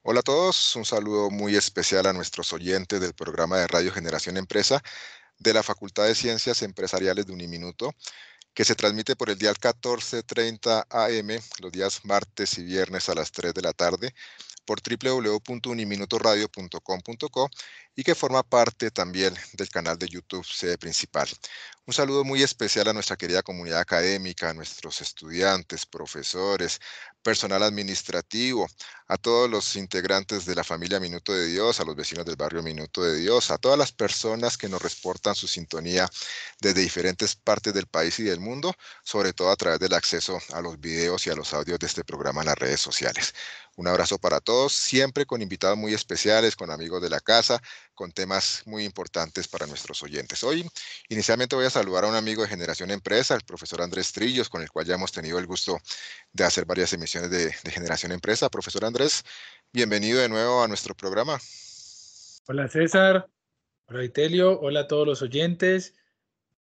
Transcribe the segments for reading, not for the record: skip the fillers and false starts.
Hola a todos, un saludo muy especial a nuestros oyentes del programa de Radio Generación Empresa de la Facultad de Ciencias Empresariales de Uniminuto, que se transmite por el dial 14:30 AM los días martes y viernes a las 3 de la tarde por www.uniminutoradio.com.co y que forma parte también del canal de YouTube sede principal. Un saludo muy especial a nuestra querida comunidad académica, a nuestros estudiantes, profesores, personal administrativo, a todos los integrantes de la familia Minuto de Dios, a los vecinos del barrio Minuto de Dios, a todas las personas que nos reportan su sintonía desde diferentes partes del país y del mundo, sobre todo a través del acceso a los videos y a los audios de este programa en las redes sociales. Un abrazo para todos, siempre con invitados muy especiales, con amigos de la casa, con temas muy importantes para nuestros oyentes. Hoy, inicialmente voy a saludar a un amigo de Generación Empresa, el profesor Andrés Trillos, con el cual ya hemos tenido el gusto de hacer varias emisiones de Generación Empresa. Profesor Andrés, bienvenido de nuevo a nuestro programa. Hola César, hola Vitelio, hola a todos los oyentes.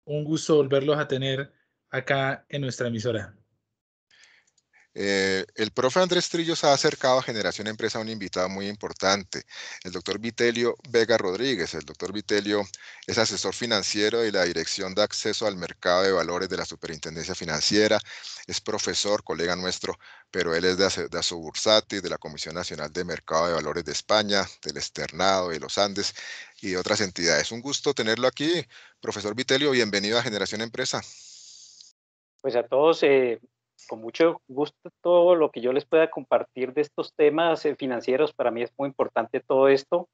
Un gusto volverlos a tener acá en nuestra emisora. El profe Andrés Trillos ha acercado a Generación Empresa a un invitado muy importante, el doctor Vitelio Vega Rodríguez. El doctor Vitelio es asesor financiero de la Dirección de Acceso al Mercado de Valores de la Superintendencia Financiera, es profesor, colega nuestro, pero él es de Asobursati, de la Comisión Nacional de Mercado de Valores de España, del Externado, de los Andes y de otras entidades. Un gusto tenerlo aquí, profesor Vitelio, bienvenido a Generación Empresa. Pues a todos, con mucho gusto, todo lo que yo les pueda compartir de estos temas financieros, para mí es muy importante todo esto,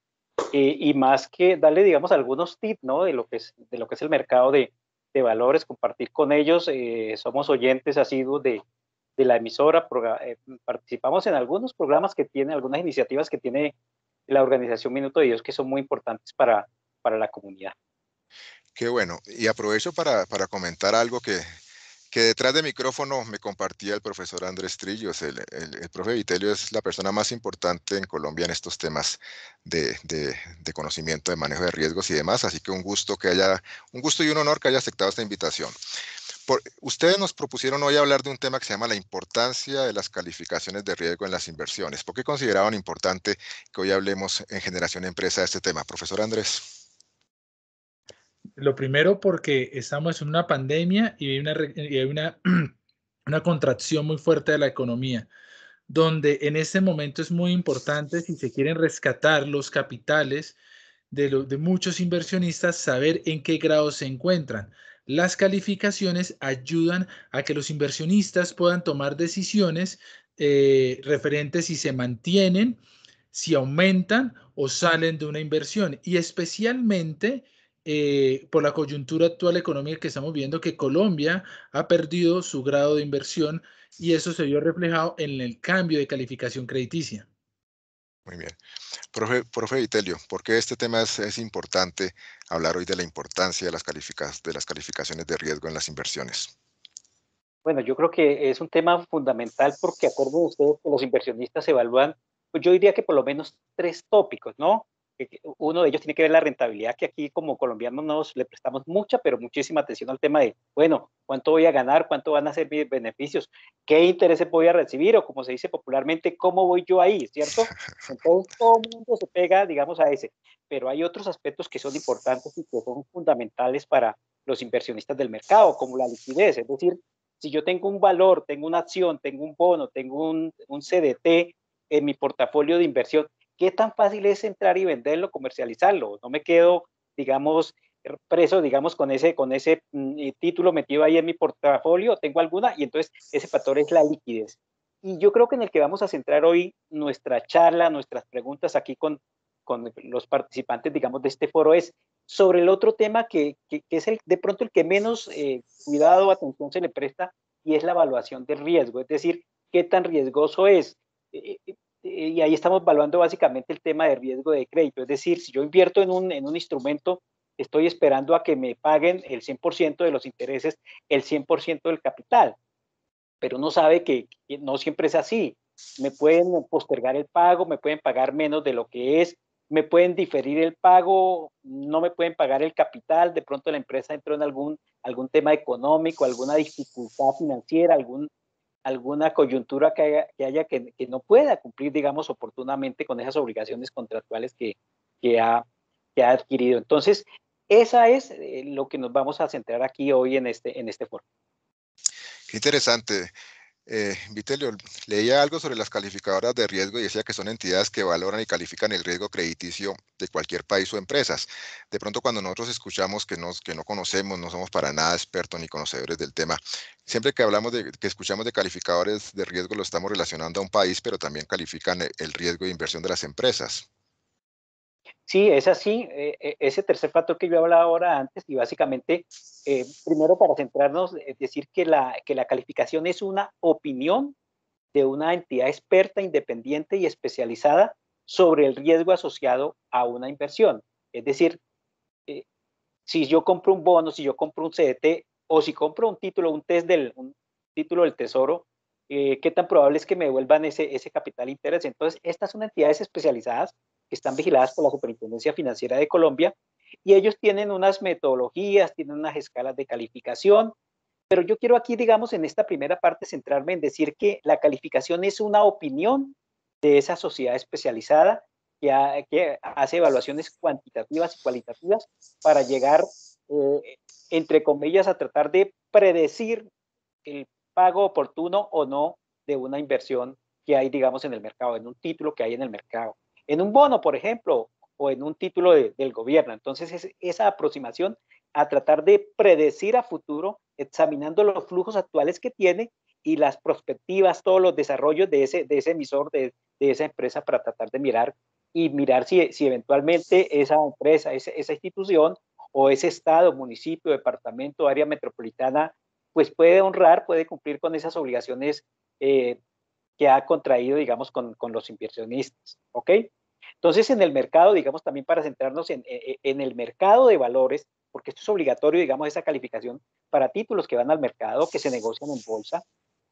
y más que darle, digamos, algunos tips, ¿no? De lo que es el mercado de valores, compartir con ellos. Somos oyentes asiduos de la emisora, participamos en algunos programas que tiene, algunas iniciativas que tiene la organización Minuto de Dios, que son muy importantes para la comunidad. Qué bueno. Y aprovecho para comentar algo que detrás de micrófono me compartía el profesor Andrés Trillos. El profe Vitelio es la persona más importante en Colombia en estos temas de conocimiento, de manejo de riesgos y demás. Así que un gusto y un honor que haya aceptado esta invitación. Ustedes nos propusieron hoy hablar de un tema que se llama la importancia de las calificaciones de riesgo en las inversiones. ¿Por qué consideraban importante que hoy hablemos en Generación Empresa de este tema, profesor Andrés? Lo primero porque estamos en una pandemia y hay una contracción muy fuerte de la economía, donde en este momento es muy importante, si se quieren rescatar los capitales de muchos inversionistas, saber en qué grado se encuentran. Las calificaciones ayudan a que los inversionistas puedan tomar decisiones referentes si se mantienen, si aumentan o salen de una inversión. Y especialmente por la coyuntura actual económica que estamos viendo, que Colombia ha perdido su grado de inversión y eso se vio reflejado en el cambio de calificación crediticia. Muy bien. Profe Vitelio, ¿por qué este tema es importante hablar hoy de la importancia de de las calificaciones de riesgo en las inversiones? Bueno, yo creo que es un tema fundamental porque acuerden ustedes que los inversionistas evalúan, pues yo diría que por lo menos tres tópicos, ¿no? Uno de ellos tiene que ver la rentabilidad, que aquí como colombianos nos le prestamos mucha, pero muchísima atención al tema de, bueno, ¿cuánto voy a ganar? ¿Cuánto van a ser mis beneficios? ¿Qué intereses voy a recibir? O como se dice popularmente, ¿cómo voy yo ahí? ¿Cierto? Entonces todo el mundo se pega, digamos, a ese. Pero hay otros aspectos que son importantes y que son fundamentales para los inversionistas del mercado, como la liquidez, es decir, si yo tengo un valor, tengo una acción, tengo un bono, tengo un CDT en mi portafolio de inversión, ¿qué tan fácil es entrar y venderlo, comercializarlo? No me quedo, digamos, preso, digamos, con ese título metido ahí en mi portafolio, tengo alguna, y entonces ese factor es la liquidez. Y yo creo que en el que vamos a centrar hoy nuestra charla, nuestras preguntas aquí con los participantes, digamos, de este foro es sobre el otro tema que es de pronto el que menos cuidado o atención se le presta, y es la evaluación del riesgo, es decir, qué tan riesgoso es. Y ahí estamos evaluando básicamente el tema de riesgo de crédito, es decir, si yo invierto en un instrumento, estoy esperando a que me paguen el 100% de los intereses, el 100% del capital, pero uno sabe que no siempre es así. Me pueden postergar el pago, me pueden pagar menos de lo que es, me pueden diferir el pago, no me pueden pagar el capital, de pronto la empresa entró en algún tema económico, alguna dificultad financiera, alguna coyuntura que no pueda cumplir, digamos, oportunamente con esas obligaciones contractuales que ha, que ha adquirido. Entonces, esa es lo que nos vamos a centrar aquí hoy en este foro. Qué interesante. Vitelio, leía algo sobre las calificadoras de riesgo y decía que son entidades que valoran y califican el riesgo crediticio de cualquier país o empresas. De pronto, cuando nosotros escuchamos que no conocemos, no somos para nada expertos ni conocedores del tema, siempre que hablamos que escuchamos de calificadores de riesgo, lo estamos relacionando a un país, pero también califican el riesgo de inversión de las empresas. Sí, es así. Ese tercer factor que yo hablaba ahora antes, y básicamente, primero para centrarnos, es decir que la calificación es una opinión de una entidad experta, independiente y especializada sobre el riesgo asociado a una inversión. Es decir, eh, si yo compro un bono, si yo compro un CDT o si compro un título, un título del Tesoro, ¿qué tan probable es que me devuelvan ese capital interés? Entonces, estas son entidades especializadas que están vigiladas por la Superintendencia Financiera de Colombia y ellos tienen unas metodologías, tienen unas escalas de calificación, pero yo quiero aquí, digamos, en esta primera parte centrarme en decir que la calificación es una opinión de esa sociedad especializada que hace evaluaciones cuantitativas y cualitativas para llegar, entre comillas, a tratar de predecir el pago oportuno o no de una inversión que hay, digamos, en el mercado, en un título que hay en el mercado, en un bono, por ejemplo, o en un título del gobierno. Entonces, es esa aproximación a tratar de predecir a futuro, examinando los flujos actuales que tiene y las perspectivas, todos los desarrollos de ese emisor, de esa empresa, para tratar de mirar si eventualmente esa empresa, esa institución o ese estado, municipio, departamento, área metropolitana, pues puede honrar, puede cumplir con esas obligaciones que ha contraído, digamos, con los inversionistas, ¿ok? Entonces, en el mercado, digamos, también para centrarnos en el mercado de valores, porque esto es obligatorio, digamos, esa calificación para títulos que van al mercado, que se negocian en bolsa.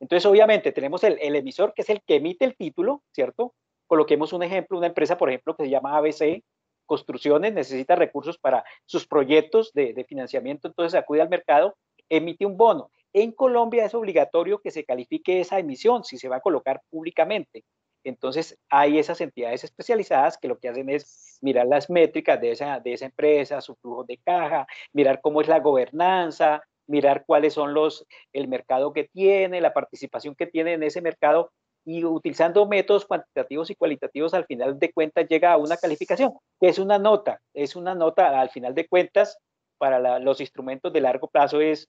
Entonces, obviamente, tenemos el emisor, que es el que emite el título, ¿cierto? Coloquemos un ejemplo, una empresa, por ejemplo, que se llama ABC Construcciones, necesita recursos para sus proyectos de financiamiento, entonces acude al mercado, emite un bono. En Colombia es obligatorio que se califique esa emisión si se va a colocar públicamente. Entonces, hay esas entidades especializadas que lo que hacen es mirar las métricas de esa empresa, su flujo de caja, mirar cómo es la gobernanza, mirar cuáles son el mercado que tiene, la participación que tiene en ese mercado y utilizando métodos cuantitativos y cualitativos, al final de cuentas llega a una calificación, que es una nota al final de cuentas, para los instrumentos de largo plazo es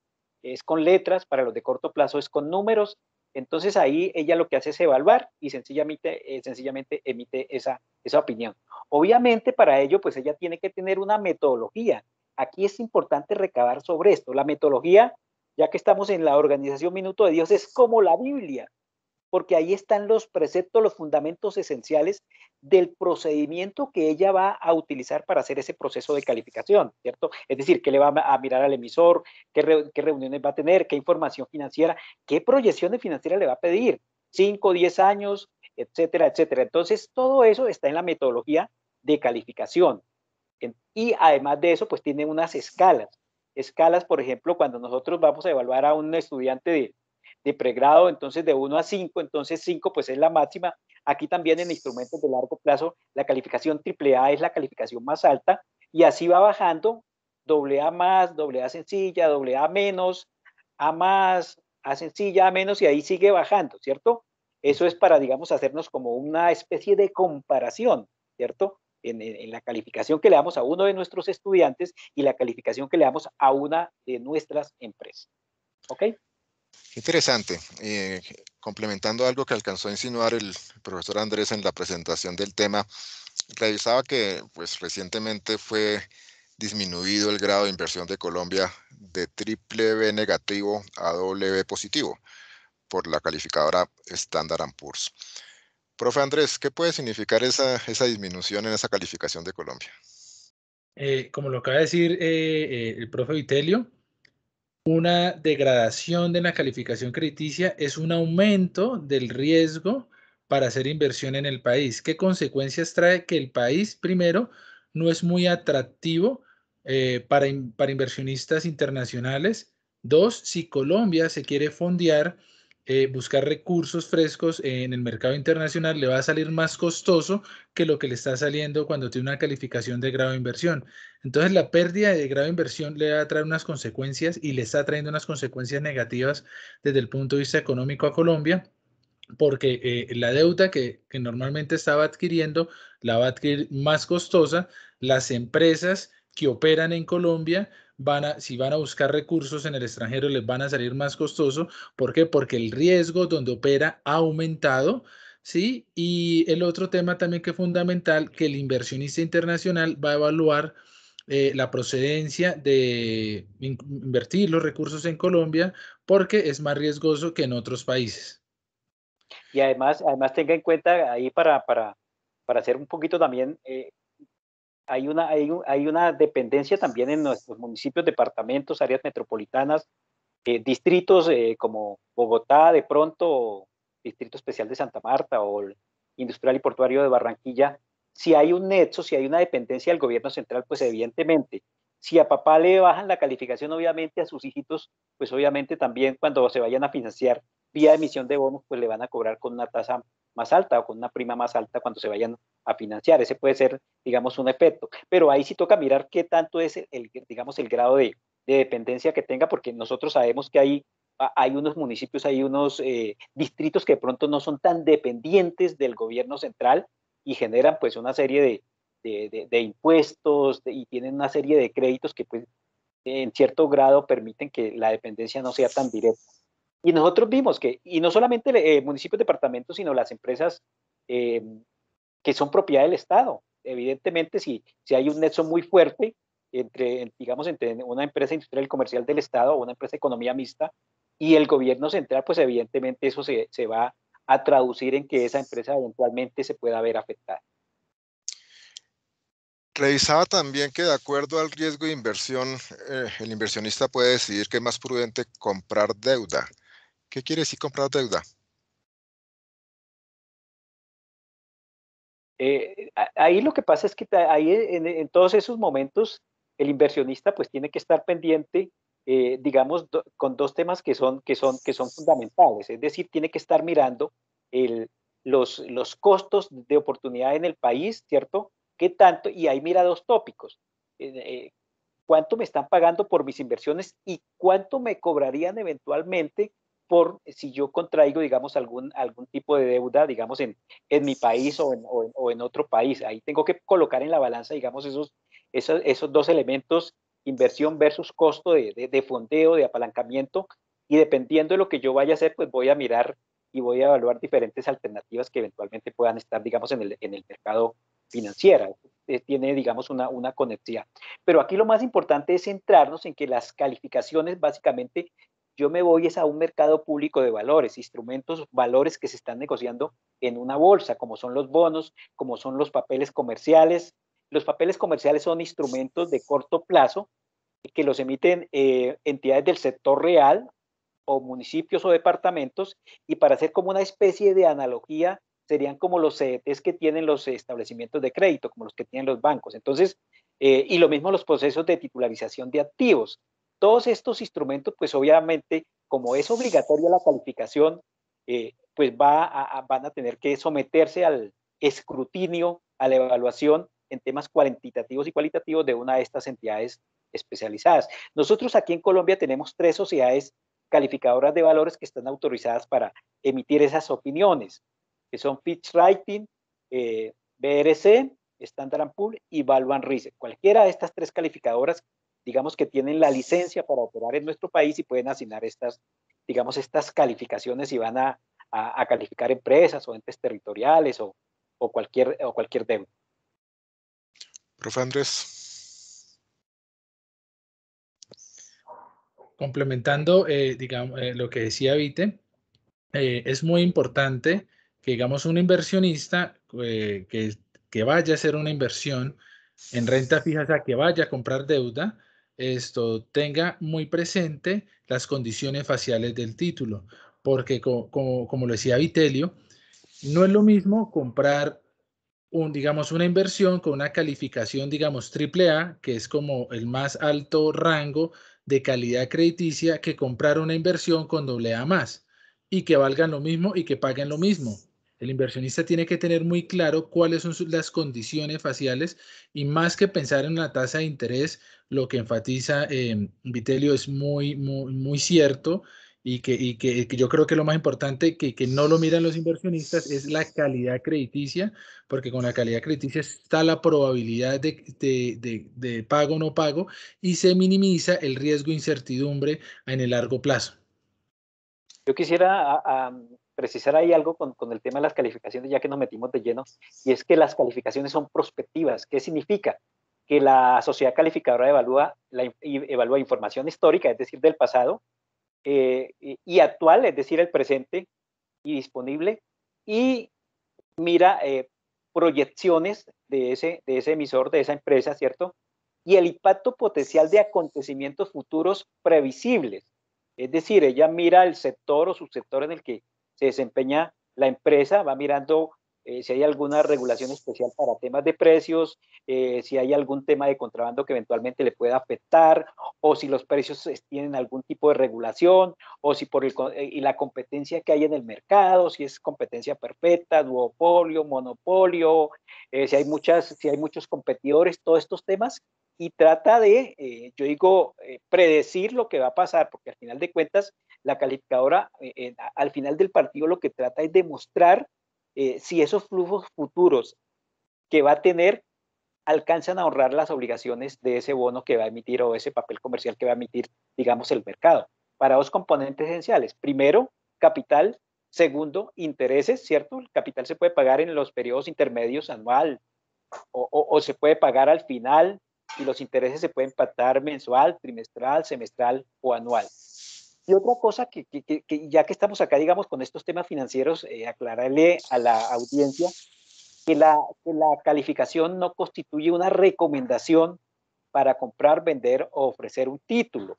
con letras, para los de corto plazo es con números. Entonces ahí ella lo que hace es evaluar y sencillamente emite esa opinión. Obviamente para ello pues ella tiene que tener una metodología. Aquí es importante recabar sobre esto. La metodología, ya que estamos en la organización Minuto de Dios, es como la Biblia, porque ahí están los preceptos, los fundamentos esenciales del procedimiento que ella va a utilizar para hacer ese proceso de calificación, ¿cierto? Es decir, qué le va a mirar al emisor, qué reuniones va a tener, qué información financiera, qué proyecciones financieras le va a pedir, 5, 10 años, etcétera, etcétera. Entonces, todo eso está en la metodología de calificación. Y además de eso, pues tiene unas escalas. Escalas, por ejemplo, cuando nosotros vamos a evaluar a un estudiante de pregrado, entonces de 1 a 5, entonces 5 pues es la máxima. Aquí también en instrumentos de largo plazo, la calificación AAA es la calificación más alta y así va bajando, AA más, AA sencilla, AA menos, A más, A sencilla, A menos y ahí sigue bajando, ¿cierto? Eso es para, digamos, hacernos como una especie de comparación, ¿cierto? En la calificación que le damos a uno de nuestros estudiantes y la calificación que le damos a una de nuestras empresas. ¿Ok? Interesante. Complementando algo que alcanzó a insinuar el profesor Andrés en la presentación del tema, revisaba que pues, recientemente fue disminuido el grado de inversión de Colombia de triple B negativo a doble B positivo por la calificadora Standard & Poor's. Profe Andrés, ¿qué puede significar esa disminución en esa calificación de Colombia? Como lo acaba de decir el profe Vitelio, una degradación de la calificación crediticia es un aumento del riesgo para hacer inversión en el país. ¿Qué consecuencias trae? Que el país, primero, no es muy atractivo para inversionistas internacionales. Dos, si Colombia se quiere fondear, buscar recursos frescos en el mercado internacional le va a salir más costoso que lo que le está saliendo cuando tiene una calificación de grado de inversión. Entonces, la pérdida de grado de inversión le va a traer unas consecuencias y le está trayendo unas consecuencias negativas desde el punto de vista económico a Colombia, porque la deuda que normalmente estaba adquiriendo la va a adquirir más costosa. Las empresas que operan en Colombia si van a buscar recursos en el extranjero, les van a salir más costoso. ¿Por qué? Porque el riesgo donde opera ha aumentado, ¿sí? Y el otro tema también que es fundamental, que el inversionista internacional va a evaluar la procedencia de invertir los recursos en Colombia, porque es más riesgoso que en otros países. Y además tenga en cuenta ahí para hacer un poquito también, hay una dependencia también en nuestros municipios, departamentos, áreas metropolitanas, distritos como Bogotá, de pronto, Distrito Especial de Santa Marta o el Industrial y Portuario de Barranquilla. Si hay un nexo, si hay una dependencia del gobierno central, pues evidentemente, si a papá le bajan la calificación, obviamente a sus hijitos, pues obviamente también cuando se vayan a financiar vía emisión de bonos, pues le van a cobrar con una tasa más alta o con una prima más alta cuando se vayan a financiar. Ese puede ser, digamos, un efecto. Pero ahí sí toca mirar qué tanto es digamos, el grado de dependencia que tenga, porque nosotros sabemos que hay unos municipios, hay unos distritos que de pronto no son tan dependientes del gobierno central y generan pues una serie de impuestos y tienen una serie de créditos que pues en cierto grado permiten que la dependencia no sea tan directa. Y nosotros vimos que, y no solamente municipios, departamentos, sino las empresas eh, que son propiedad del Estado. Evidentemente, si hay un nexo muy fuerte digamos, entre una empresa industrial y comercial del Estado o una empresa de economía mixta y el gobierno central, pues evidentemente eso se va a traducir en que esa empresa eventualmente se pueda ver afectada. Revisaba también que de acuerdo al riesgo de inversión, el inversionista puede decidir que es más prudente comprar deuda. ¿Qué quiere decir comprar deuda? Ahí lo que pasa es que ahí en todos esos momentos el inversionista pues tiene que estar pendiente, digamos, con dos temas que son fundamentales. Es decir, tiene que estar mirando los costos de oportunidad en el país, ¿cierto? ¿Qué tanto? Y ahí mira dos tópicos. ¿Cuánto me están pagando por mis inversiones y cuánto me cobrarían eventualmente por si yo contraigo, digamos, algún tipo de deuda, digamos, en mi país o en otro país? Ahí tengo que colocar en la balanza, digamos, esos dos elementos, inversión versus costo de fondeo, de apalancamiento, y dependiendo de lo que yo vaya a hacer, pues voy a mirar y voy a evaluar diferentes alternativas que eventualmente puedan estar, digamos, en el mercado financiero. Tiene, digamos, una conectividad. Pero aquí lo más importante es centrarnos en que las calificaciones, básicamente, yo me voy es a un mercado público de valores, instrumentos, valores que se están negociando en una bolsa, como son los bonos, como son los papeles comerciales. Los papeles comerciales son instrumentos de corto plazo que los emiten entidades del sector real o municipios o departamentos, y para hacer como una especie de analogía, serían como los CDTs que tienen los establecimientos de crédito, como los que tienen los bancos. Entonces, y lo mismo los procesos de titularización de activos. Todos estos instrumentos, pues obviamente, como es obligatoria la calificación, pues van a tener que someterse al escrutinio, a la evaluación en temas cuantitativos y cualitativos de una de estas entidades especializadas. Nosotros aquí en Colombia tenemos 3 sociedades calificadoras de valores que están autorizadas para emitir esas opiniones, que son Fitch Rating, BRC, Standard & Poor's y Value & Research. Cualquiera de estas 3 calificadoras, digamos que tienen la licencia para operar en nuestro país y pueden asignar estas, digamos, estas calificaciones y van a calificar empresas o entes territoriales o cualquier deuda. Profe Andrés. Complementando, digamos, lo que decía Vite, es muy importante que, digamos, un inversionista que vaya a hacer una inversión en renta fija, o sea, que vaya a comprar deuda, esto tenga muy presente las condiciones faciales del título, porque como lo decía Vitelio, no es lo mismo comprar digamos, una inversión con una calificación, digamos, AAA, que es como el más alto rango de calidad crediticia, que comprar una inversión con AA más. y que valgan lo mismo y que paguen lo mismo. El inversionista tiene que tener muy claro cuáles son las condiciones faciales y más que pensar en la tasa de interés, lo que enfatiza Vitelio es muy cierto y que yo creo que lo más importante que no lo miran los inversionistas es la calidad crediticia, porque con la calidad crediticia está la probabilidad de pago o no pago y se minimiza el riesgo de incertidumbre en el largo plazo. Yo quisiera precisar ahí algo con el tema de las calificaciones, ya que nos metimos de lleno, y es que las calificaciones son prospectivas. ¿Qué significa? Que la sociedad calificadora evalúa información histórica, es decir, del pasado, y actual, es decir, el presente y disponible, y mira proyecciones de ese emisor, de esa empresa, ¿cierto? Y el impacto potencial de acontecimientos futuros previsibles. Es decir, ella mira el sector o subsector en el que se desempeña la empresa, va mirando si hay alguna regulación especial para temas de precios, si hay algún tema de contrabando que eventualmente le pueda afectar, o si los precios tienen algún tipo de regulación, o si por y la competencia que hay en el mercado, si es competencia perfecta, duopolio, monopolio, si hay muchos competidores, todos estos temas, y trata de, yo digo, predecir lo que va a pasar, porque al final de cuentas, la calificadora, al final del partido, lo que trata es demostrar si esos flujos futuros que va a tener alcanzan a ahorrar las obligaciones de ese bono que va a emitir o ese papel comercial que va a emitir, digamos, el mercado. Para dos componentes esenciales. Primero, capital. Segundo, intereses, ¿cierto? El capital se puede pagar en los periodos intermedios anual o se puede pagar al final y los intereses se pueden pactar mensual, trimestral, semestral o anual. Y otra cosa que ya que estamos acá, digamos, con estos temas financieros, aclararle a la audiencia que la calificación no constituye una recomendación para comprar, vender o ofrecer un título.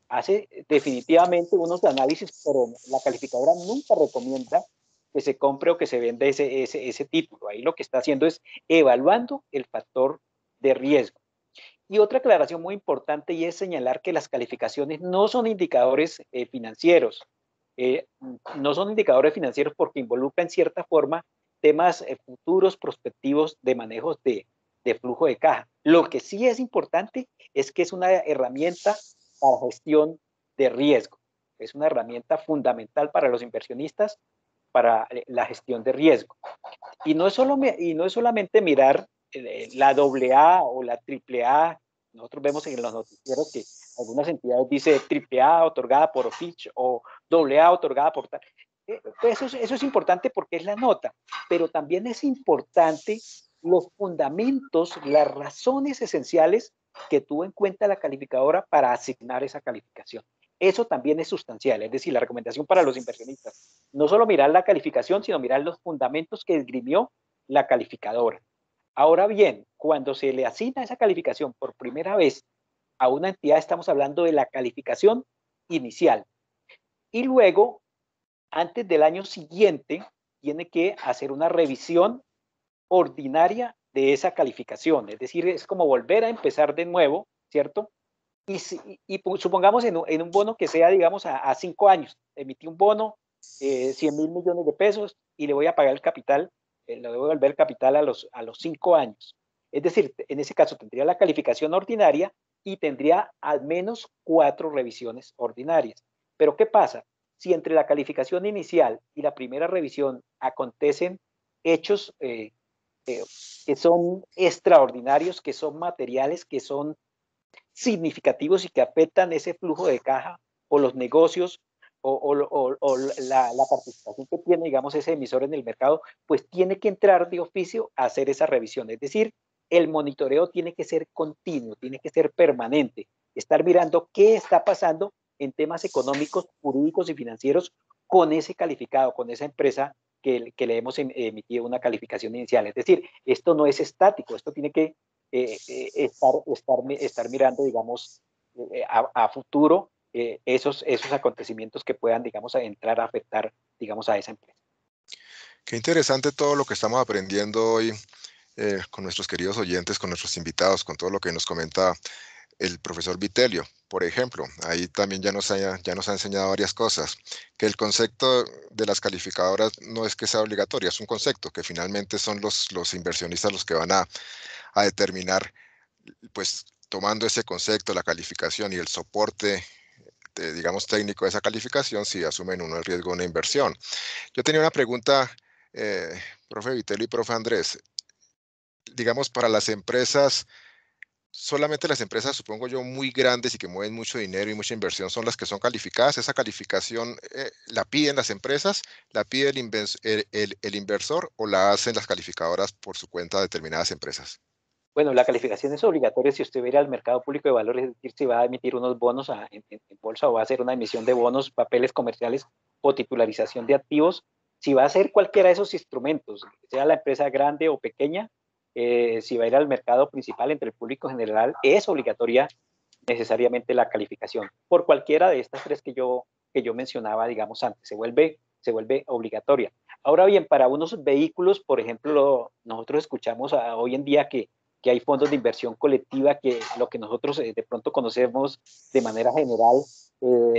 Hace definitivamente unos análisis, pero la calificadora nunca recomienda que se compre o que se venda ese título. Ahí lo que está haciendo es evaluando el factor de riesgo. Y otra aclaración muy importante y es señalar que las calificaciones no son indicadores financieros. No son indicadores financieros porque involucran en cierta forma temas futuros, prospectivos de manejos de flujo de caja. Lo que sí es importante es que es una herramienta para gestión de riesgo. Es una herramienta fundamental para los inversionistas para la gestión de riesgo. Y no es solamente mirar la AA o la AAA. Nosotros vemos en los noticieros que algunas entidades dicen AAA otorgada por Fitch o AA otorgada por tal. Pues eso es importante porque es la nota, pero también es importante los fundamentos, las razones esenciales que tuvo en cuenta la calificadora para asignar esa calificación. Eso también es sustancial, es decir, la recomendación para los inversionistas. No solo mirar la calificación, sino mirar los fundamentos que esgrimió la calificadora. Ahora bien, cuando se le asigna esa calificación por primera vez a una entidad, estamos hablando de la calificación inicial. Y luego, antes del año siguiente, tiene que hacer una revisión ordinaria de esa calificación. Es decir, es como volver a empezar de nuevo, ¿cierto? Y supongamos en un bono que sea, digamos, a 5 años. Emití un bono, 100.000 millones de pesos y le voy a pagar el capital, le voy a devolver el capital a los 5 años. Es decir, en ese caso tendría la calificación ordinaria y tendría al menos 4 revisiones ordinarias. Pero ¿qué pasa? Si entre la calificación inicial y la primera revisión acontecen hechos que son extraordinarios, que son materiales, que son significativos y que afectan ese flujo de caja o los negocios o la participación que tiene, digamos, ese emisor en el mercado, pues tiene que entrar de oficio a hacer esa revisión. Es decir, el monitoreo tiene que ser continuo, tiene que ser permanente, estar mirando qué está pasando en temas económicos, jurídicos y financieros con ese calificado, con esa empresa que le hemos emitido una calificación inicial. Es decir, esto no es estático, esto tiene que estar mirando, digamos, a futuro esos acontecimientos que puedan, digamos, entrar a afectar, digamos, a esa empresa. Qué interesante todo lo que estamos aprendiendo hoy con nuestros queridos oyentes, con nuestros invitados, con todo lo que nos comenta el profesor Vitelio, por ejemplo. Ahí también ya nos ha enseñado varias cosas, que el concepto de las calificadoras no es que sea obligatorio, es un concepto que finalmente son los inversionistas los que van a determinar, pues tomando ese concepto, la calificación y el soporte, digamos, técnico de esa calificación, si asumen uno el riesgo de una inversión. Yo tenía una pregunta, profe Vitelio y profe Andrés. Digamos, para las empresas, solamente las empresas, supongo yo, muy grandes y que mueven mucho dinero y mucha inversión son las que son calificadas. ¿Esa calificación la piden las empresas, la pide el inversor o la hacen las calificadoras por su cuenta de determinadas empresas? Bueno, la calificación es obligatoria si usted va a ir al mercado público de valores, es decir, si va a emitir unos bonos en bolsa o va a hacer una emisión de bonos, papeles comerciales o titularización de activos. Si va a hacer cualquiera de esos instrumentos, sea la empresa grande o pequeña, si va a ir al mercado principal entre el público general, es obligatoria necesariamente la calificación. Por cualquiera de estas tres que yo mencionaba, digamos, antes, se vuelve obligatoria. Ahora bien, para unos vehículos, por ejemplo, nosotros escuchamos hoy en día que hay fondos de inversión colectiva, que lo que nosotros de pronto conocemos de manera general,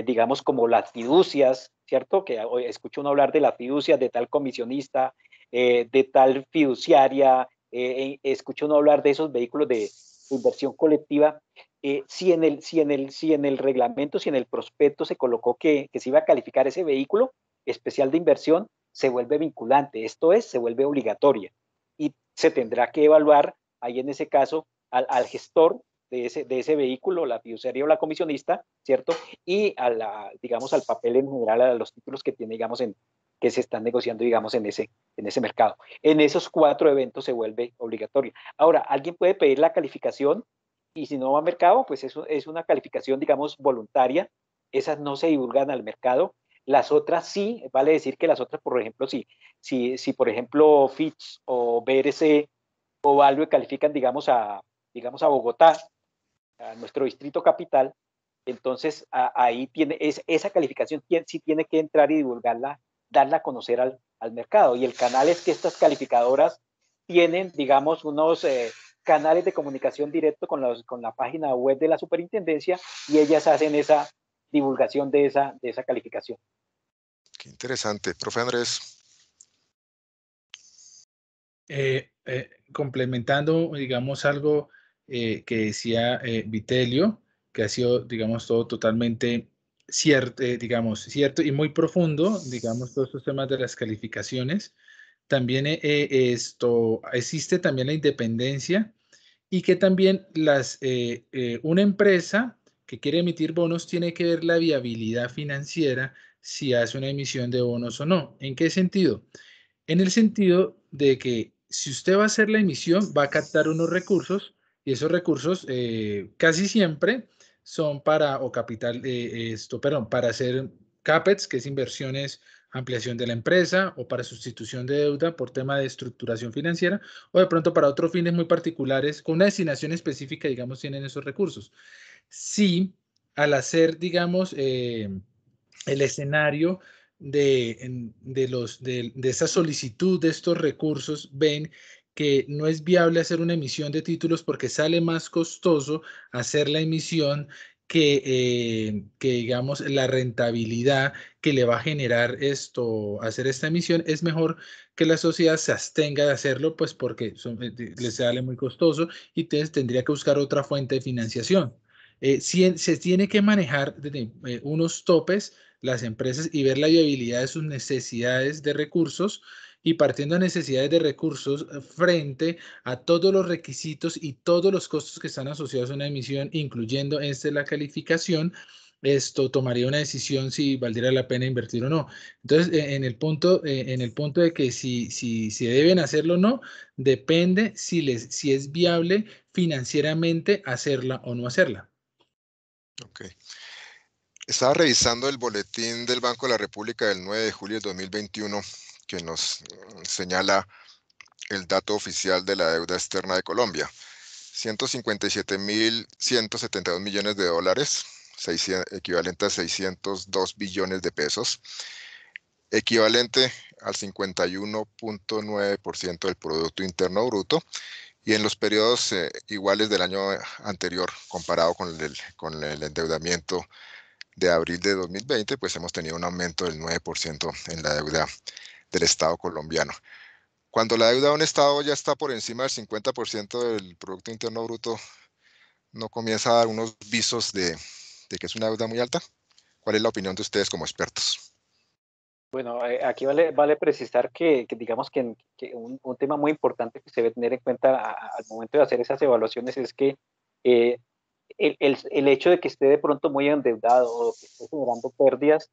digamos como las fiducias, ¿cierto? Que hoy escucho uno hablar de las fiducias, de tal comisionista, de tal fiduciaria, escucho uno hablar de esos vehículos de inversión colectiva. Si en el reglamento, si en el prospecto se colocó que se iba a calificar ese vehículo especial de inversión, se vuelve vinculante, esto es, se vuelve obligatoria y se tendrá que evaluar ahí en ese caso al gestor de ese vehículo, la fiduciaria o la comisionista, ¿cierto? Y digamos, al papel en general, a los títulos que tiene, digamos, que se están negociando, digamos, en ese mercado. En esos 4 eventos se vuelve obligatoria. Ahora, alguien puede pedir la calificación y si no va al mercado, pues eso es una calificación, digamos, voluntaria. Esas no se divulgan al mercado. Las otras sí, vale decir que las otras, por ejemplo, si por ejemplo, Fitch o BRC o Value califican, digamos, a Bogotá, a nuestro distrito capital, entonces ahí esa calificación sí tiene que entrar y divulgarla, darla a conocer al mercado. Y el canal es que estas calificadoras tienen, digamos, unos canales de comunicación directo con la página web de la superintendencia y ellas hacen esa divulgación de esa calificación. Qué interesante. Profe Andrés. Complementando, digamos, algo que decía Vitelio, que ha sido, digamos, todo totalmente cierto, digamos, cierto y muy profundo, digamos, todos estos temas de las calificaciones. También existe también la independencia y que también una empresa que quiere emitir bonos tiene que ver la viabilidad financiera si hace una emisión de bonos o no. ¿En qué sentido? En el sentido de que si usted va a hacer la emisión, va a captar unos recursos y esos recursos casi siempre son para hacer CAPEX, que es inversiones, ampliación de la empresa o para sustitución de deuda por tema de estructuración financiera o de pronto para otros fines muy particulares con una destinación específica, digamos, tienen esos recursos. Sí, al hacer, digamos, el escenario de esa solicitud de estos recursos, ven que no es viable hacer una emisión de títulos porque sale más costoso hacer la emisión que digamos, la rentabilidad que le va a generar hacer esta emisión. Es mejor que la sociedad se abstenga de hacerlo, pues porque le sale muy costoso y entonces tendría que buscar otra fuente de financiación. Se tiene que manejar unos topes las empresas y ver la viabilidad de sus necesidades de recursos y partiendo de necesidades de recursos frente a todos los requisitos y todos los costos que están asociados a una emisión, incluyendo la calificación, esto tomaría una decisión si valdría la pena invertir o no. Entonces, en el punto de que si deben hacerlo o no, depende si es viable financieramente hacerla o no hacerla. Ok. Estaba revisando el boletín del Banco de la República del 9 de julio de 2021 que nos señala el dato oficial de la deuda externa de Colombia. 157.172 millones de dólares, equivalente a 602 billones de pesos, equivalente al 51.9% del Producto Interno Bruto Y en los periodos iguales del año anterior, comparado con el endeudamiento de abril de 2020, pues hemos tenido un aumento del 9% en la deuda del Estado colombiano. Cuando la deuda de un Estado ya está por encima del 50% del Producto Interno Bruto, ¿no comienza a dar unos visos de que es una deuda muy alta? ¿Cuál es la opinión de ustedes como expertos? Bueno, aquí vale precisar que digamos que un tema muy importante que se debe tener en cuenta al momento de hacer esas evaluaciones es que eh, el hecho de que esté de pronto muy endeudado o que esté generando pérdidas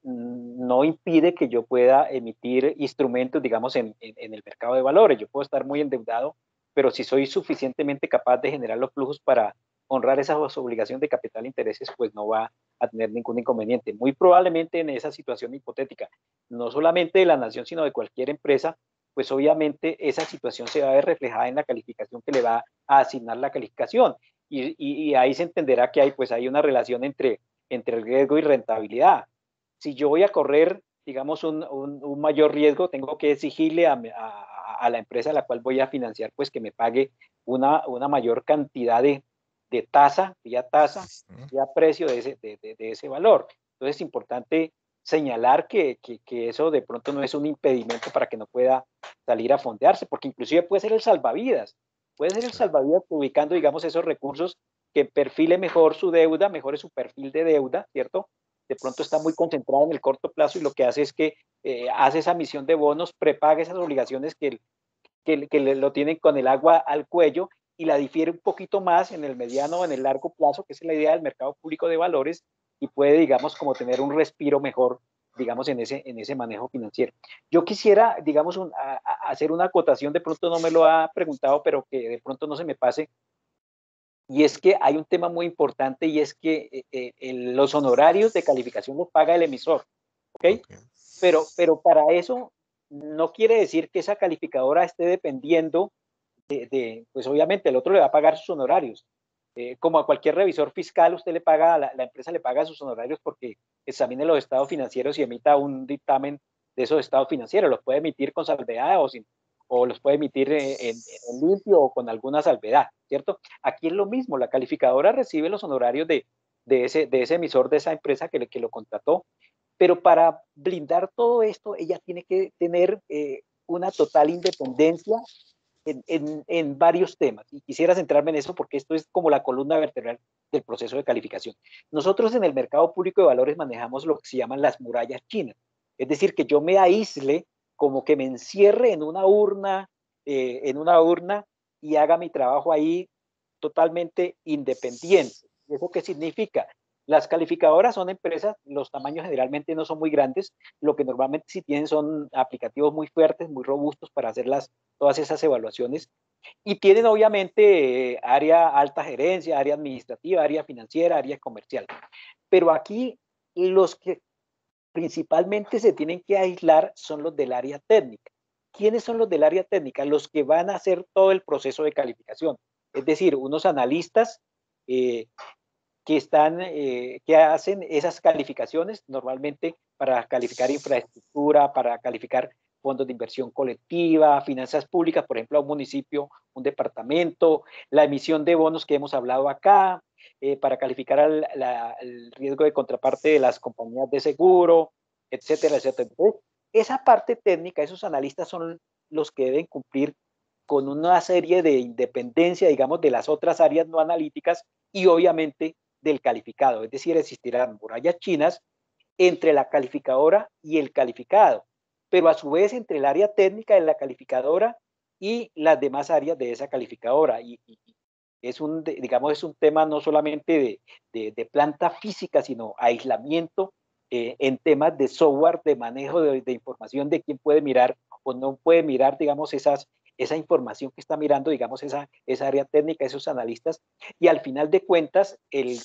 no impide que yo pueda emitir instrumentos, digamos, en el mercado de valores. Yo puedo estar muy endeudado, pero si soy suficientemente capaz de generar los flujos para honrar esas obligaciones de capital e intereses, pues no va a tener ningún inconveniente. Muy probablemente en esa situación hipotética, no solamente de la nación, sino de cualquier empresa, pues obviamente esa situación se va a ver reflejada en la calificación que le va a asignar la calificación. Y ahí se entenderá que hay una relación entre el riesgo y rentabilidad. Si yo voy a correr, digamos, un mayor riesgo, tengo que exigirle a la empresa a la cual voy a financiar, pues que me pague una mayor cantidad de tasa, vía precio de ese valor. Entonces es importante señalar que eso de pronto no es un impedimento para que no pueda salir a fondearse, porque inclusive puede ser el salvavidas ubicando, digamos, esos recursos que perfile mejor su deuda, mejore su perfil de deuda, ¿cierto? De pronto está muy concentrado en el corto plazo y lo que hace es que hace esa emisión de bonos, prepaga esas obligaciones que lo tienen con el agua al cuello y la difiere un poquito más en el mediano o en el largo plazo, que es la idea del mercado público de valores, y puede, digamos, como tener un respiro mejor, digamos, en ese manejo financiero. Yo quisiera, digamos, hacer una acotación, de pronto no me lo ha preguntado, pero que de pronto no se me pase, y es que hay un tema muy importante y es que los honorarios de calificación los paga el emisor, ¿ok? Okay. Pero para eso no quiere decir que esa calificadora esté dependiendo pues obviamente el otro le va a pagar sus honorarios. Como a cualquier revisor fiscal, usted le paga, la empresa le paga sus honorarios porque examine los estados financieros y emita un dictamen de esos estados financieros. Los puede emitir con salvedad o los puede emitir en limpio o con alguna salvedad, ¿cierto? Aquí es lo mismo, la calificadora recibe los honorarios de ese emisor, de esa empresa que lo contrató, pero para blindar todo esto, ella tiene que tener una total independencia en varios temas. Y quisiera centrarme en eso porque esto es como la columna vertebral del proceso de calificación. Nosotros en el mercado público de valores manejamos lo que se llaman las murallas chinas. Es decir, que yo me aísle, como que me encierre en una urna y haga mi trabajo ahí totalmente independiente. ¿Eso qué significa? Las calificadoras son empresas, los tamaños generalmente no son muy grandes, lo que normalmente sí tienen son aplicativos muy fuertes, muy robustos para hacer todas esas evaluaciones. Y tienen obviamente área alta gerencia, área administrativa, área financiera, área comercial. Pero aquí los que principalmente se tienen que aislar son los del área técnica. ¿Quiénes son los del área técnica? Los que van a hacer todo el proceso de calificación. Es decir, unos analistas que hacen esas calificaciones normalmente para calificar infraestructura, para calificar fondos de inversión colectiva, finanzas públicas, por ejemplo, a un municipio, un departamento, la emisión de bonos que hemos hablado acá, para calificar el riesgo de contraparte de las compañías de seguro, etcétera, etcétera. Entonces, esa parte técnica, esos analistas son los que deben cumplir con una serie de independencia, digamos, de las otras áreas no analíticas y obviamente del calificado. Es decir, existirán murallas chinas entre la calificadora y el calificado, pero a su vez entre el área técnica de la calificadora y las demás áreas de esa calificadora. Y digamos, es un tema no solamente de planta física, sino aislamiento en temas de software, de manejo de información, de quién puede mirar o no puede mirar, digamos, esa información que está mirando, digamos, esa área técnica, esos analistas. Y al final de cuentas, el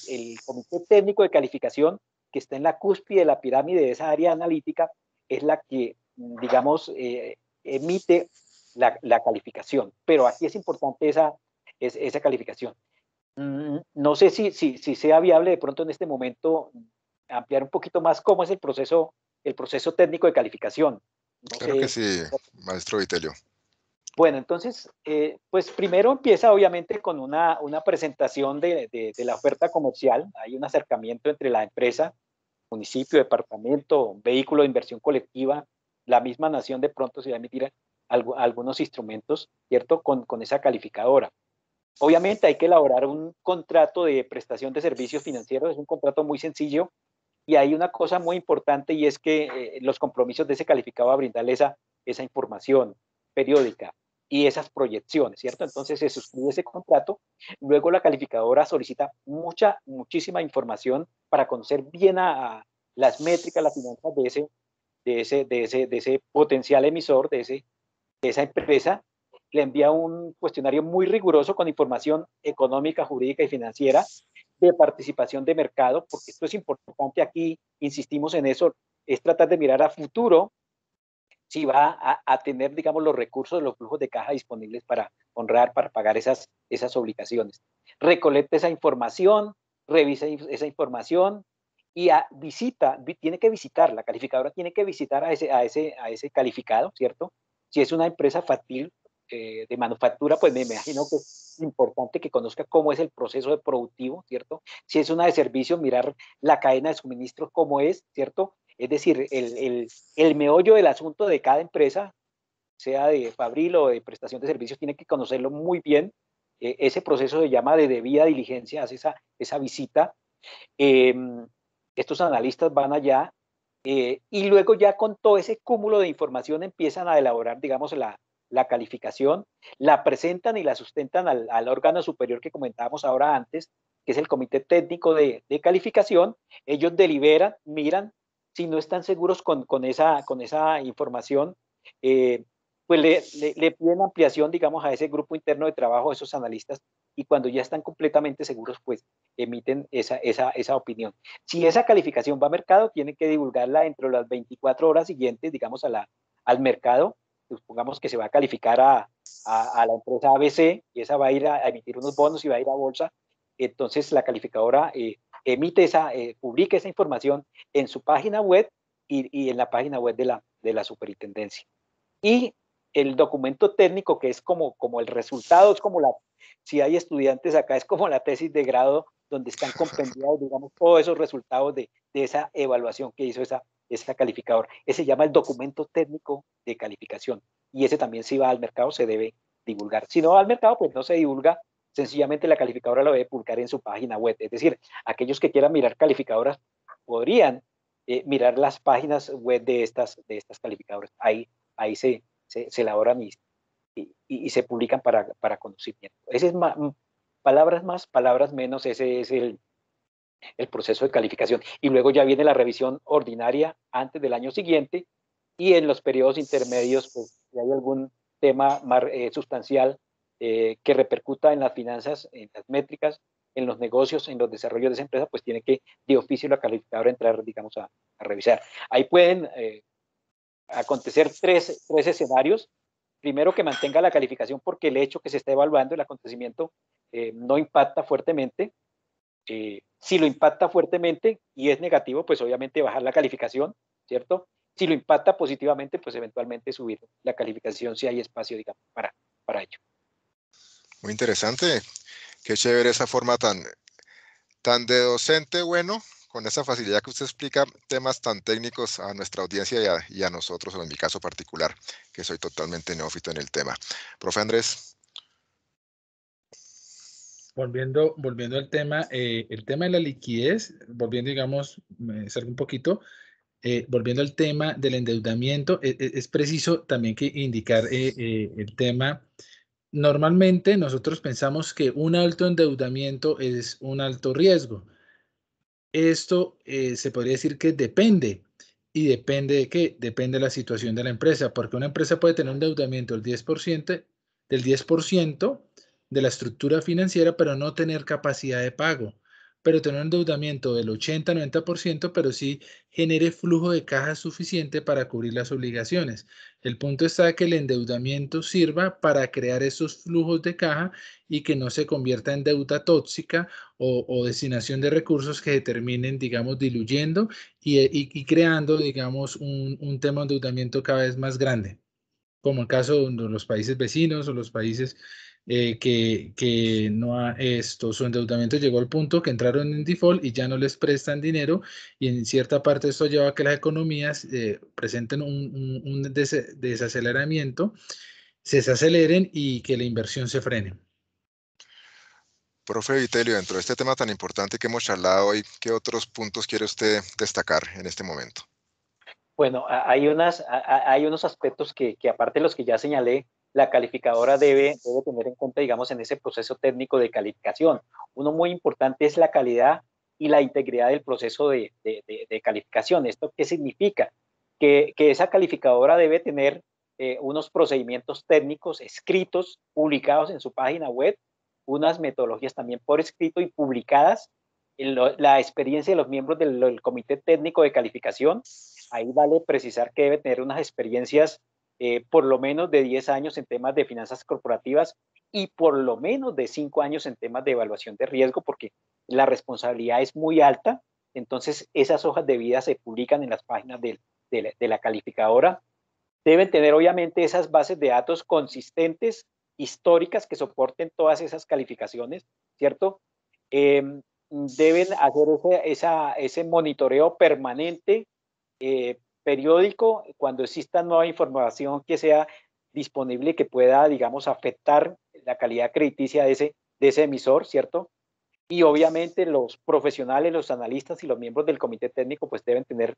comité técnico de calificación, que está en la cúspide de la pirámide de esa área analítica, es la que, digamos, emite la calificación. Pero aquí es importante esa calificación. No sé si sea viable de pronto en este momento ampliar un poquito más cómo es el proceso técnico de calificación. No Claro que sé. sí, maestro Vitelio. Bueno, entonces, pues primero empieza obviamente con una presentación de la oferta comercial. Hay un acercamiento entre la empresa, municipio, departamento, vehículo de inversión colectiva, la misma nación de pronto se va a emitir algunos instrumentos, ¿cierto? Con esa calificadora. Obviamente hay que elaborar un contrato de prestación de servicios financieros, es un contrato muy sencillo y hay una cosa muy importante y es que los compromisos de ese calificado a brindarle esa información periódica y esas proyecciones, ¿cierto? Entonces se suscribe ese contrato, luego la calificadora solicita muchísima información para conocer bien a las métricas, las finanzas de ese potencial emisor, de esa empresa, le envía un cuestionario muy riguroso con información económica, jurídica y financiera de participación de mercado, porque esto es importante aquí, insistimos en eso, es tratar de mirar a futuro si va a tener, digamos, los recursos, los flujos de caja disponibles para honrar, para pagar esas obligaciones. Recolecta esa información, revisa esa información y tiene que visitar, la calificadora tiene que visitar a ese calificado, ¿cierto? Si es una empresa factil de manufactura, pues me imagino que es importante que conozca cómo es el proceso de productivo, ¿cierto? Si es una de servicio, mirar la cadena de suministro, cómo es, ¿cierto? Es decir, el meollo del asunto de cada empresa, sea de fabril o de prestación de servicios, tiene que conocerlo muy bien. Ese proceso se llama de debida diligencia, hace esa visita. Estos analistas van allá y luego ya con todo ese cúmulo de información empiezan a elaborar, digamos, la calificación, la presentan y la sustentan al órgano superior que comentábamos ahora antes, que es el Comité Técnico de Calificación. Ellos deliberan, miran, si no están seguros con esa información, pues le piden ampliación, digamos, a ese grupo interno de trabajo, a esos analistas, y cuando ya están completamente seguros, pues emiten esa opinión. Si esa calificación va a mercado, tienen que divulgarla dentro de las 24 horas siguientes, digamos, al mercado. Supongamos que se va a calificar a la empresa ABC y esa va a ir a emitir unos bonos y va a ir a bolsa. Entonces la calificadora emite publica esa información en su página web y en la página web de la superintendencia. Y el documento técnico, que es como el resultado, es como si hay estudiantes acá, es como la tesis de grado donde están compendiados, digamos, todos esos resultados de esa evaluación que hizo esa calificadora. Ese se llama el documento técnico de calificación. Y ese también, si va al mercado, se debe divulgar. Si no va al mercado, pues no se divulga. Sencillamente la calificadora lo debe publicar en su página web. Es decir, aquellos que quieran mirar calificadoras podrían mirar las páginas web de estas calificadoras. Ahí se elaboran y se publican para conocimiento. Ese es palabras más, palabras menos, ese es el proceso de calificación. Y luego ya viene la revisión ordinaria antes del año siguiente y en los periodos intermedios, pues si hay algún tema más sustancial que repercuta en las finanzas, en las métricas, en los negocios, en los desarrollos de esa empresa, pues tiene que de oficio la calificadora entrar, digamos, a revisar. Ahí pueden acontecer tres escenarios. Primero, que mantenga la calificación porque el hecho que se está evaluando, el acontecimiento, no impacta fuertemente. Si lo impacta fuertemente y es negativo, pues obviamente bajar la calificación, ¿cierto? Si lo impacta positivamente, pues eventualmente subir la calificación si hay espacio, digamos, para ello. Muy interesante. Qué chévere esa forma tan de docente, bueno, con esa facilidad que usted explica temas tan técnicos a nuestra audiencia y a nosotros, o en mi caso particular, que soy totalmente neófito en el tema. Profe Andrés. Volviendo al tema, el tema de la liquidez, volviendo, digamos, salgo un poquito, volviendo al tema del endeudamiento, es preciso también que indicar el tema. Normalmente nosotros pensamos que un alto endeudamiento es un alto riesgo. Esto se podría decir que depende. ¿Y depende de qué? Depende de la situación de la empresa, porque una empresa puede tener un endeudamiento del 10% de la estructura financiera, pero no tener capacidad de pago. Pero tener un endeudamiento del 80-90%, pero sí genere flujo de caja suficiente para cubrir las obligaciones. El punto está que el endeudamiento sirva para crear esos flujos de caja y que no se convierta en deuda tóxica o destinación de recursos que terminen, digamos, diluyendo y creando, digamos, un tema de endeudamiento cada vez más grande. como el caso de los países vecinos o los países que no su endeudamiento llegó al punto que entraron en default y ya no les prestan dinero, y en cierta parte esto lleva a que las economías presenten un desaceleramiento, se desaceleren y que la inversión se frene. Profe Vitelio, dentro de este tema tan importante que hemos charlado hoy, ¿qué otros puntos quiere usted destacar en este momento? Bueno, hay unos aspectos que aparte de los que ya señalé, la calificadora debe tener en cuenta, digamos, en ese proceso técnico de calificación. Uno muy importante es la calidad y la integridad del proceso de calificación. ¿Esto qué significa? Que esa calificadora debe tener unos procedimientos técnicos escritos, publicados en su página web, unas metodologías también por escrito y publicadas, la experiencia de los miembros del comité técnico de calificación. Ahí vale precisar que debe tener unas experiencias por lo menos de 10 años en temas de finanzas corporativas y por lo menos de 5 años en temas de evaluación de riesgo, porque la responsabilidad es muy alta. Entonces, esas hojas de vida se publican en las páginas de la calificadora. Deben tener, obviamente, esas bases de datos consistentes, históricas, que soporten todas esas calificaciones, ¿cierto? Deben hacer ese monitoreo permanente, periódico, cuando exista nueva información que sea disponible y que pueda, digamos, afectar la calidad crediticia de ese emisor, ¿cierto? Y obviamente los profesionales, los analistas y los miembros del comité técnico pues deben tener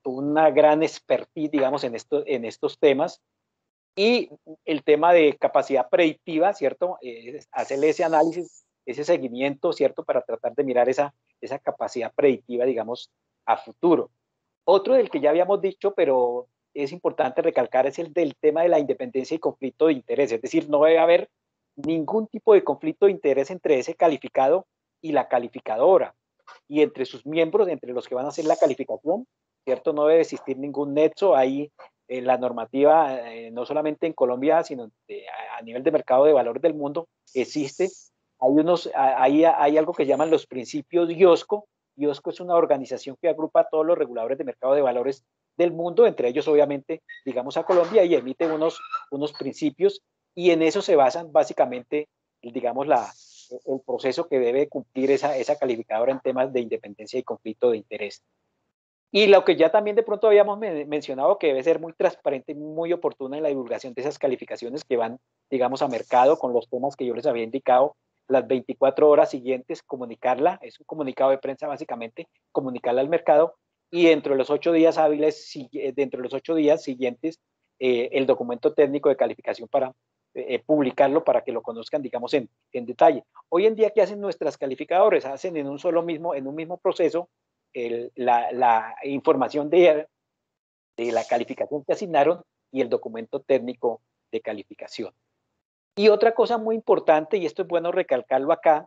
una gran expertise, digamos, en estos temas. Y el tema de capacidad predictiva, ¿cierto? Hacerle ese análisis, ese seguimiento, ¿cierto? Para tratar de mirar esa capacidad predictiva, digamos, a futuro. Otro del que ya habíamos dicho, pero es importante recalcar, es el del tema de la independencia y conflicto de interés. Es decir, no debe haber ningún tipo de conflicto de interés entre ese calificado y la calificadora, y entre sus miembros, entre los que van a hacer la calificación, ¿cierto? No debe existir ningún nexo. Ahí la normativa, no solamente en Colombia, sino a nivel de mercado de valores del mundo, existe. Hay algo que llaman los principios IOSCO. IOSCO es una organización que agrupa a todos los reguladores de mercado de valores del mundo, entre ellos obviamente, digamos, a Colombia, y emite unos principios, y en eso se basan básicamente, digamos, el proceso que debe cumplir esa calificadora en temas de independencia y conflicto de interés. Y lo que ya también de pronto habíamos mencionado, que debe ser muy transparente y muy oportuna en la divulgación de esas calificaciones que van, digamos, a mercado con los temas que yo les había indicado, las 24 horas siguientes, comunicarla, es un comunicado de prensa básicamente, comunicarla al mercado, y dentro de los 8 días hábiles, dentro de los 8 días siguientes, el documento técnico de calificación para publicarlo, para que lo conozcan, digamos, en detalle. Hoy en día, ¿qué hacen nuestras calificadores? Hacen en un mismo proceso la información de la calificación que asignaron y el documento técnico de calificación. Y otra cosa muy importante, y esto es bueno recalcarlo acá,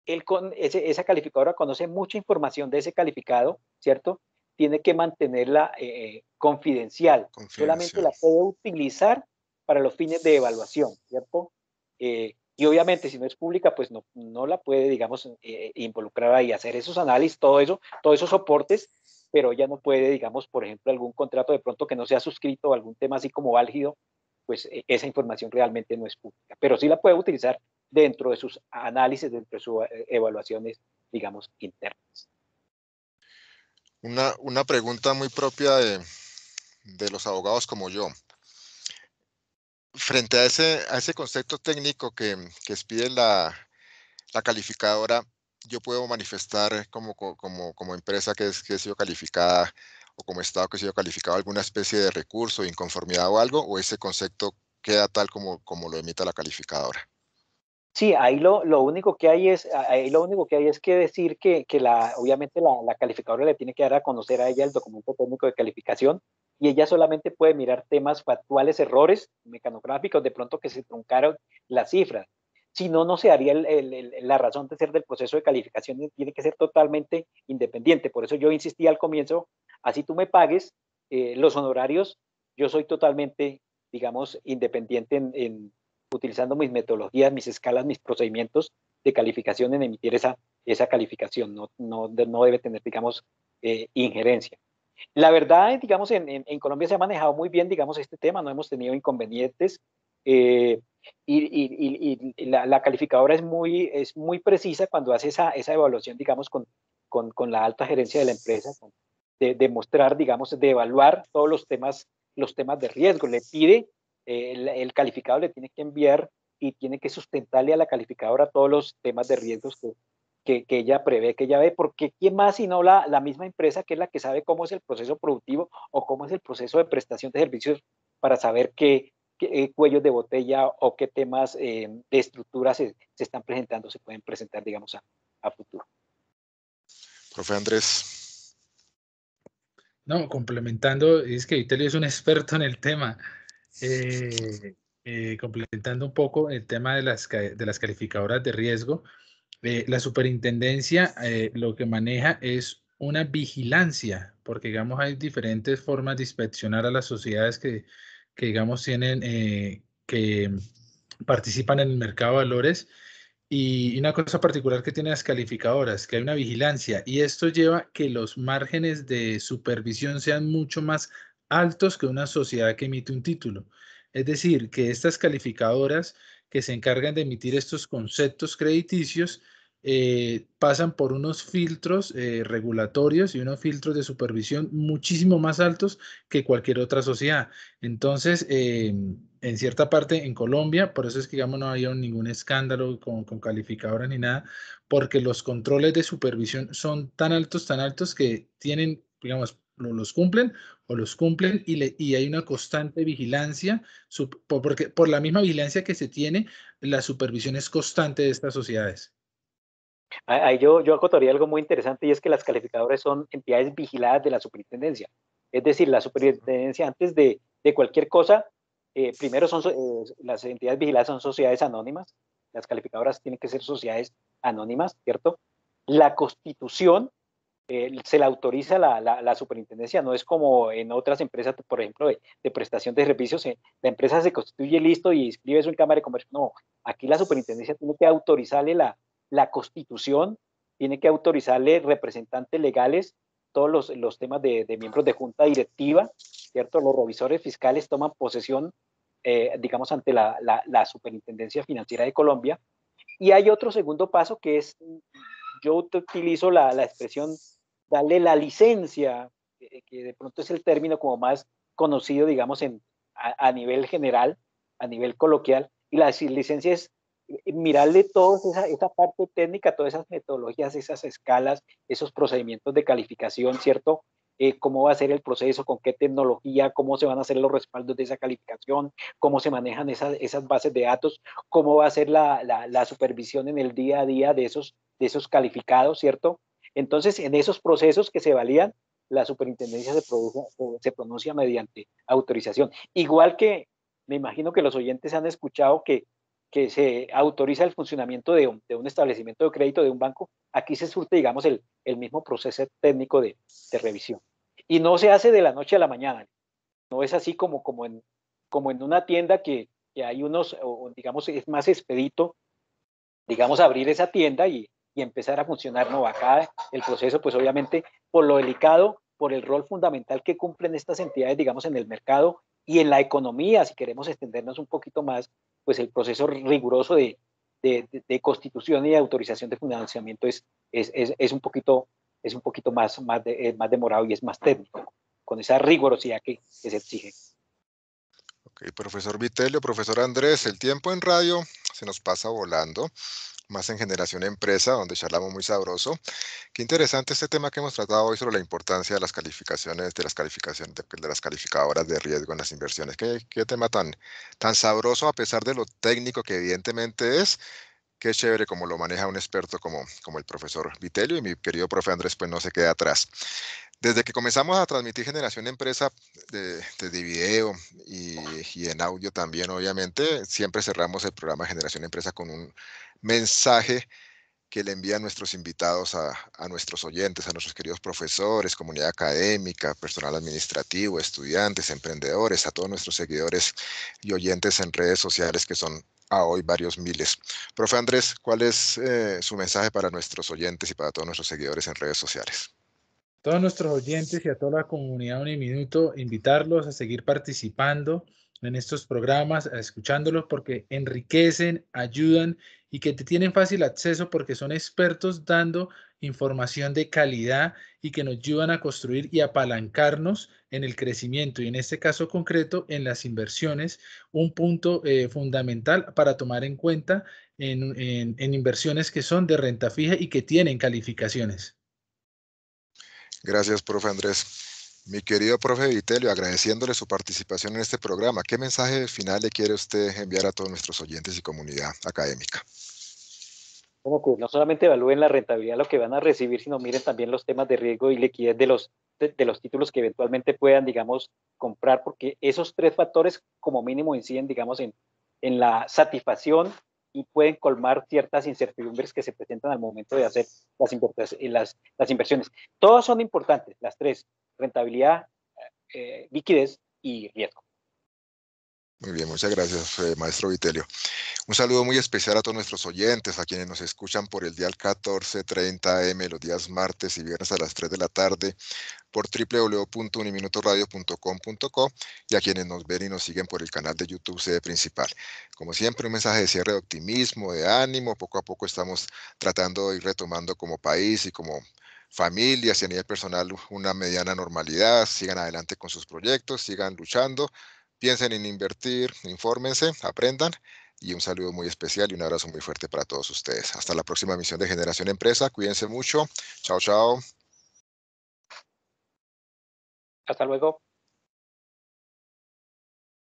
esa calificadora conoce mucha información de ese calificado, ¿cierto? Tiene que mantenerla confidencial. Solamente la puede utilizar para los fines de evaluación, ¿cierto? Y obviamente si no es pública, pues no la puede, digamos, involucrar ahí, hacer esos análisis, todo eso, todos esos soportes, pero ya no puede, digamos, por ejemplo, algún contrato de pronto que no sea suscrito o algún tema así como álgido, pues esa información realmente no es pública, pero sí la puede utilizar dentro de sus análisis, dentro de sus evaluaciones, digamos, internas. Una pregunta muy propia de los abogados como yo. Frente a ese concepto técnico que expide la calificadora, yo puedo manifestar como empresa que he sido calificada, o como Estado que he sido calificado, alguna especie de recurso, inconformidad o algo, o ese concepto queda tal como lo emita la calificadora. Sí, ahí lo único que hay es, que decir que obviamente la calificadora le tiene que dar a conocer a ella el documento técnico de calificación, y ella solamente puede mirar temas factuales, errores mecanográficos, de pronto que se truncaron las cifras. Si no, no se haría la razón de ser del proceso de calificación, tiene que ser totalmente independiente. Por eso yo insistí al comienzo, así tú me pagues los honorarios, yo soy totalmente, digamos, independiente utilizando mis metodologías, mis escalas, mis procedimientos de calificación en emitir esa calificación. No debe tener, digamos, injerencia. La verdad, digamos, en Colombia se ha manejado muy bien, digamos, este tema, no hemos tenido inconvenientes. eh, y la calificadora es muy precisa cuando hace esa evaluación, digamos, con la alta gerencia de la empresa, de mostrar, digamos, de evaluar todos los temas de riesgo. Le pide, el calificador le tiene que enviar y tiene que sustentarle a la calificadora todos los temas de riesgos que ella prevé, que ella ve, porque ¿quién más sino la misma empresa, que es la que sabe cómo es el proceso productivo o cómo es el proceso de prestación de servicios, para saber qué cuellos de botella o qué temas de estructura se están presentando, se pueden presentar, digamos, a futuro. Profe Andrés. No, complementando, es que Vitelio es un experto en el tema. Complementando un poco el tema de las calificadoras de riesgo, la superintendencia lo que maneja es una vigilancia, porque digamos hay diferentes formas de inspeccionar a las sociedades que digamos tienen, que participan en el mercado de valores. Y una cosa particular que tienen las calificadoras, que hay una vigilancia, y esto lleva que los márgenes de supervisión sean mucho más altos que una sociedad que emite un título. Es decir, que estas calificadoras que se encargan de emitir estos conceptos crediticios pasan por unos filtros regulatorios y unos filtros de supervisión muchísimo más altos que cualquier otra sociedad. Entonces, en cierta parte en Colombia, por eso es que, digamos, no había ningún escándalo con calificadoras ni nada, porque los controles de supervisión son tan altos que tienen, digamos, los cumplen o los cumplen y hay una constante vigilancia, porque por la misma vigilancia que se tiene, la supervisión es constante de estas sociedades. Ahí yo acotaría algo muy interesante, y es que las calificadoras son entidades vigiladas de la superintendencia. Es decir, la superintendencia, antes de cualquier cosa, primero las entidades vigiladas son sociedades anónimas. Las calificadoras tienen que ser sociedades anónimas, ¿cierto? La constitución se la autoriza la superintendencia, no es como en otras empresas, por ejemplo, de prestación de servicios. La empresa se constituye listo y inscribe eso en Cámara de Comercio. No, aquí la superintendencia tiene que autorizarle la constitución, tiene que autorizarle representantes legales, todos los temas de miembros de junta directiva, ¿cierto? Los revisores fiscales toman posesión, digamos, ante la Superintendencia Financiera de Colombia. Y hay otro segundo paso que es, yo utilizo la expresión darle la licencia, que de pronto es el término como más conocido, digamos, a nivel general, a nivel coloquial, y la licencia es mirarle toda esa parte técnica, todas esas metodologías, esas escalas, esos procedimientos de calificación, ¿cierto? Cómo va a ser el proceso, con qué tecnología, cómo se van a hacer los respaldos de esa calificación, cómo se manejan esas bases de datos, cómo va a ser la supervisión en el día a día de esos calificados, ¿cierto? Entonces, en esos procesos que se validan, la superintendencia se pronuncia mediante autorización. Igual que me imagino que los oyentes han escuchado que se autoriza el funcionamiento de un establecimiento de crédito, de un banco. Aquí se surte, digamos, el mismo proceso técnico de revisión. Y no se hace de la noche a la mañana. No es así como en una tienda que hay unos, o digamos, es más expedito, digamos, abrir esa tienda y empezar a funcionar. No, acá el proceso, pues obviamente, por lo delicado, por el rol fundamental que cumplen estas entidades, digamos, en el mercado y en la economía, si queremos extendernos un poquito más, pues el proceso riguroso de constitución y de autorización de financiamiento es un poquito más demorado y es más técnico, con esa rigurosidad que se exige. Ok, profesor Vitelio, profesor Andrés, el tiempo en radio se nos pasa volando, más en Generación Empresa, donde charlamos muy sabroso. Qué interesante este tema que hemos tratado hoy sobre la importancia de las calificaciones, de las calificadoras de riesgo en las inversiones. Qué tema tan sabroso, a pesar de lo técnico que evidentemente es. Qué chévere como lo maneja un experto como el profesor Vitelio, y mi querido profe Andrés pues no se queda atrás. Desde que comenzamos a transmitir Generación Empresa desde video y en audio también, obviamente, siempre cerramos el programa Generación Empresa con un mensaje que le envían nuestros invitados a nuestros oyentes, a nuestros queridos profesores, comunidad académica, personal administrativo, estudiantes, emprendedores, a todos nuestros seguidores y oyentes en redes sociales, que son a hoy varios miles. Profe Andrés, ¿cuál es su mensaje para nuestros oyentes y para todos nuestros seguidores en redes sociales? Todos nuestros oyentes y a toda la comunidad Uniminuto, invitarlos a seguir participando en estos programas, a escuchándolos porque enriquecen, ayudan y que te tienen fácil acceso porque son expertos dando información de calidad y que nos ayudan a construir y apalancarnos en el crecimiento y en este caso concreto en las inversiones, un punto fundamental para tomar en cuenta en inversiones que son de renta fija y que tienen calificaciones. Gracias, profe Andrés. Mi querido profe Vitelio, agradeciéndole su participación en este programa, ¿qué mensaje final le quiere usted enviar a todos nuestros oyentes y comunidad académica? Como que no solamente evalúen la rentabilidad de lo que van a recibir, sino miren también los temas de riesgo y liquidez de los títulos que eventualmente puedan, digamos, comprar, porque esos tres factores como mínimo inciden, digamos, en la satisfacción y pueden colmar ciertas incertidumbres que se presentan al momento de hacer las inversiones. Todas son importantes, las tres: rentabilidad, liquidez y riesgo. Muy bien, muchas gracias, maestro Vitelio. Un saludo muy especial a todos nuestros oyentes, a quienes nos escuchan por el dial 1430 AM los días martes y viernes a las 3 de la tarde por www.uniminutoradio.com.co y a quienes nos ven y nos siguen por el canal de YouTube Sede Principal. Como siempre, un mensaje de cierre de optimismo, de ánimo. Poco a poco estamos tratando de ir retomando como país y como familias y a nivel personal una mediana normalidad. Sigan adelante con sus proyectos, sigan luchando, piensen en invertir, infórmense, aprendan. Y un saludo muy especial y un abrazo muy fuerte para todos ustedes. Hasta la próxima emisión de Generación Empresa. Cuídense mucho. Chao, chao. Hasta luego.